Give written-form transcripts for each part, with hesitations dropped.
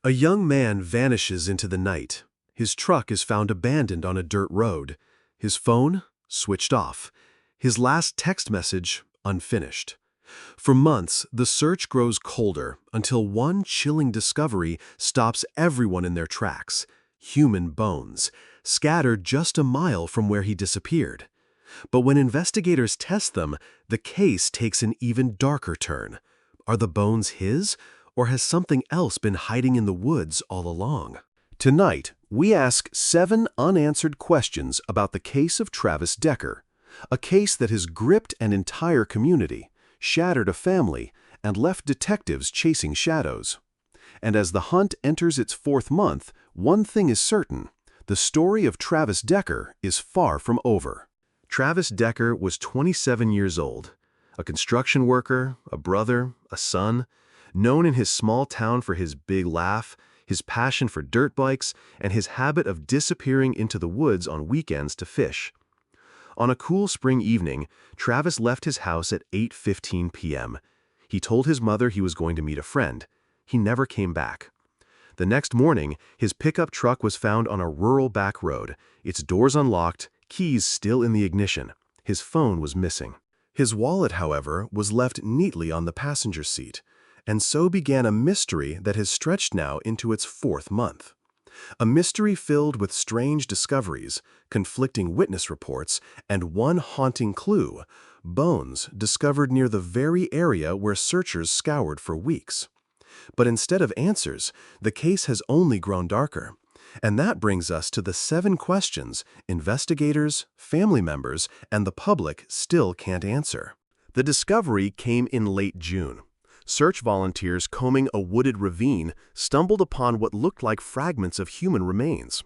A young man vanishes into the night. His truck is found abandoned on a dirt road. His phone, switched off. His last text message, unfinished. For months, the search grows colder until one chilling discovery stops everyone in their tracks. Human bones, scattered just a mile from where he disappeared. But when investigators test them, the case takes an even darker turn. Are the bones his? Or has something else been hiding in the woods all along? Tonight, we ask 7 unanswered questions about the case of Travis Decker, a case that has gripped an entire community, shattered a family, and left detectives chasing shadows. And as the hunt enters its 4th month, one thing is certain: the story of Travis Decker is far from over. Travis Decker was 27 years old, a construction worker, a brother, a son, known in his small town for his big laugh, his passion for dirt bikes, and his habit of disappearing into the woods on weekends to fish. On a cool spring evening, Travis left his house at 8:15 p.m. He told his mother he was going to meet a friend. He never came back. The next morning, his pickup truck was found on a rural back road, its doors unlocked, keys still in the ignition. His phone was missing. His wallet, however, was left neatly on the passenger seat. And so began a mystery that has stretched now into its 4th month. A mystery filled with strange discoveries, conflicting witness reports, and one haunting clue: bones discovered near the very area where searchers scoured for weeks. But instead of answers, the case has only grown darker. And that brings us to the 7 questions investigators, family members, and the public still can't answer. The discovery came in late June. Search volunteers combing a wooded ravine stumbled upon what looked like fragments of human remains.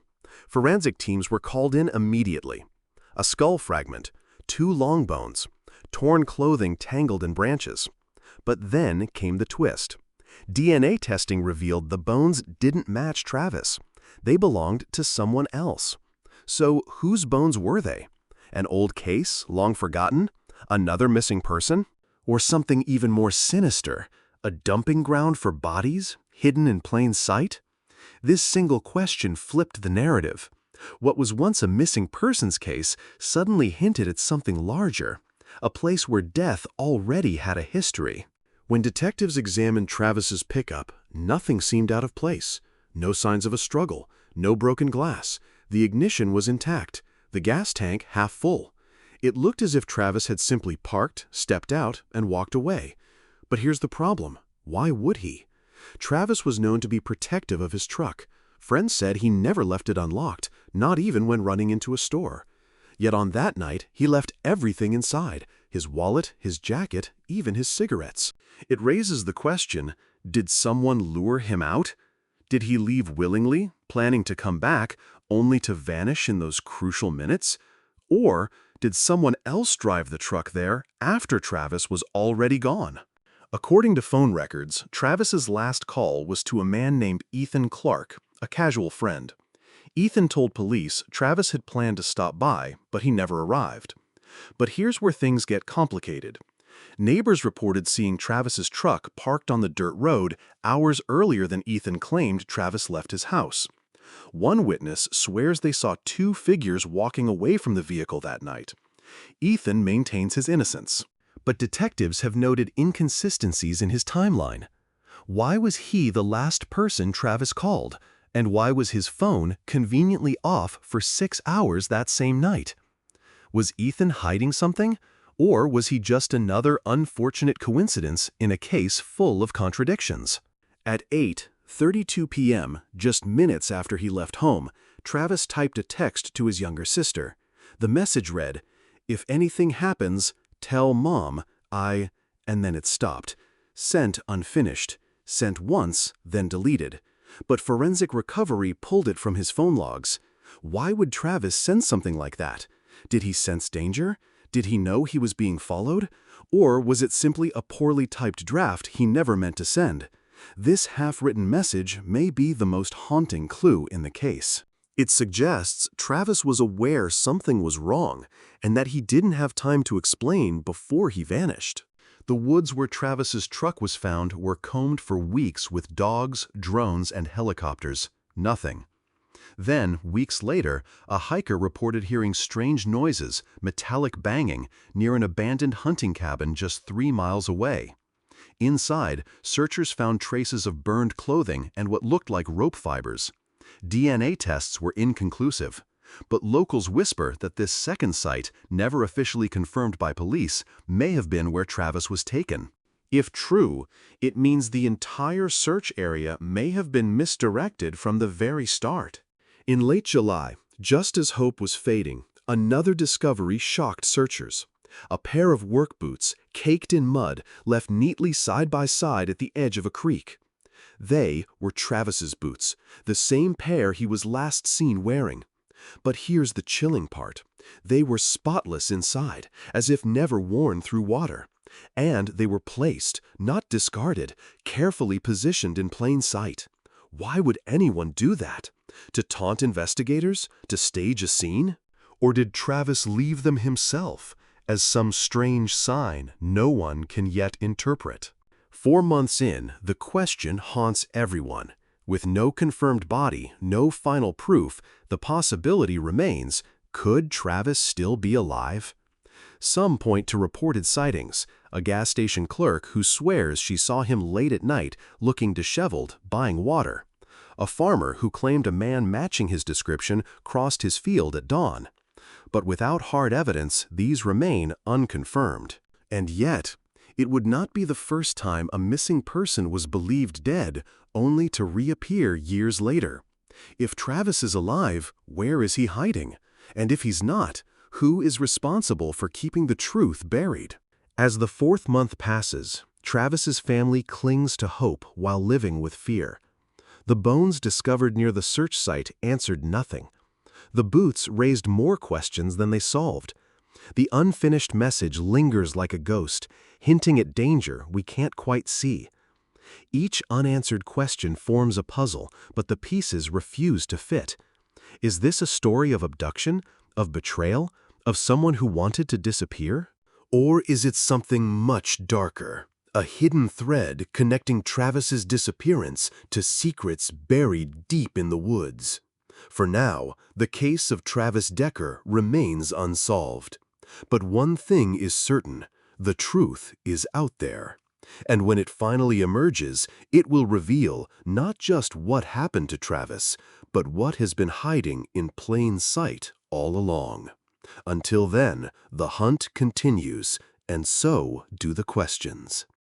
Forensic teams were called in immediately. A skull fragment, 2 long bones, torn clothing tangled in branches. But then came the twist. DNA testing revealed the bones didn't match Travis. They belonged to someone else. So whose bones were they? An old case, long forgotten? Another missing person? Or something even more sinister, a dumping ground for bodies, hidden in plain sight? This single question flipped the narrative. What was once a missing persons case suddenly hinted at something larger, a place where death already had a history. When detectives examined Travis's pickup, nothing seemed out of place. No signs of a struggle, no broken glass. The ignition was intact, the gas tank half full. It looked as if Travis had simply parked, stepped out, and walked away. But here's the problem. Why would he? Travis was known to be protective of his truck. Friends said he never left it unlocked, not even when running into a store. Yet on that night, he left everything inside: his wallet, his jacket, even his cigarettes. It raises the question, did someone lure him out? Did he leave willingly, planning to come back, only to vanish in those crucial minutes? Or did someone else drive the truck there after Travis was already gone? According to phone records, Travis's last call was to a man named Ethan Clark, a casual friend. Ethan told police Travis had planned to stop by, but he never arrived. But here's where things get complicated. Neighbors reported seeing Travis's truck parked on the dirt road hours earlier than Ethan claimed Travis left his house. One witness swears they saw 2 figures walking away from the vehicle that night. Ethan maintains his innocence. But detectives have noted inconsistencies in his timeline. Why was he the last person Travis called? And why was his phone conveniently off for 6 hours that same night? Was Ethan hiding something? Or was he just another unfortunate coincidence in a case full of contradictions? At 8:32 p.m., just minutes after he left home, Travis typed a text to his younger sister. The message read, "If anything happens, tell Mom, and then it stopped. Sent unfinished. Sent once, then deleted. But forensic recovery pulled it from his phone logs. Why would Travis send something like that? Did he sense danger? Did he know he was being followed? Or was it simply a poorly typed draft he never meant to send? This half-written message may be the most haunting clue in the case. It suggests Travis was aware something was wrong and that he didn't have time to explain before he vanished. The woods where Travis's truck was found were combed for weeks with dogs, drones, and helicopters. Nothing. Then, weeks later, a hiker reported hearing strange noises, metallic banging, near an abandoned hunting cabin just 3 miles away. Inside, searchers found traces of burned clothing and what looked like rope fibers. DNA tests were inconclusive, but locals whisper that this second site, never officially confirmed by police, may have been where Travis was taken. If true, it means the entire search area may have been misdirected from the very start. In late July, just as hope was fading, another discovery shocked searchers. A pair of work boots, caked in mud, left neatly side by side at the edge of a creek. They were Travis's boots, the same pair he was last seen wearing. But here's the chilling part. They were spotless inside, as if never worn through water. And they were placed, not discarded, carefully positioned in plain sight. Why would anyone do that? To taunt investigators? To stage a scene? Or did Travis leave them himself, as some strange sign no one can yet interpret? 4 months in, the question haunts everyone. With no confirmed body, no final proof, the possibility remains, could Travis still be alive? Some point to reported sightings, a gas station clerk who swears she saw him late at night, looking disheveled, buying water. A farmer who claimed a man matching his description crossed his field at dawn. But without hard evidence, these remain unconfirmed. And yet, it would not be the first time a missing person was believed dead, only to reappear years later. If Travis is alive, where is he hiding? And if he's not, who is responsible for keeping the truth buried? As the 4th month passes, Travis's family clings to hope while living with fear. The bones discovered near the search site answered nothing. The boots raised more questions than they solved. The unfinished message lingers like a ghost, hinting at danger we can't quite see. Each unanswered question forms a puzzle, but the pieces refuse to fit. Is this a story of abduction, of betrayal, of someone who wanted to disappear? Or is it something much darker? A hidden thread connecting Travis's disappearance to secrets buried deep in the woods. For now, the case of Travis Decker remains unsolved. But one thing is certain, the truth is out there. And when it finally emerges, it will reveal not just what happened to Travis, but what has been hiding in plain sight all along. Until then, the hunt continues, and so do the questions.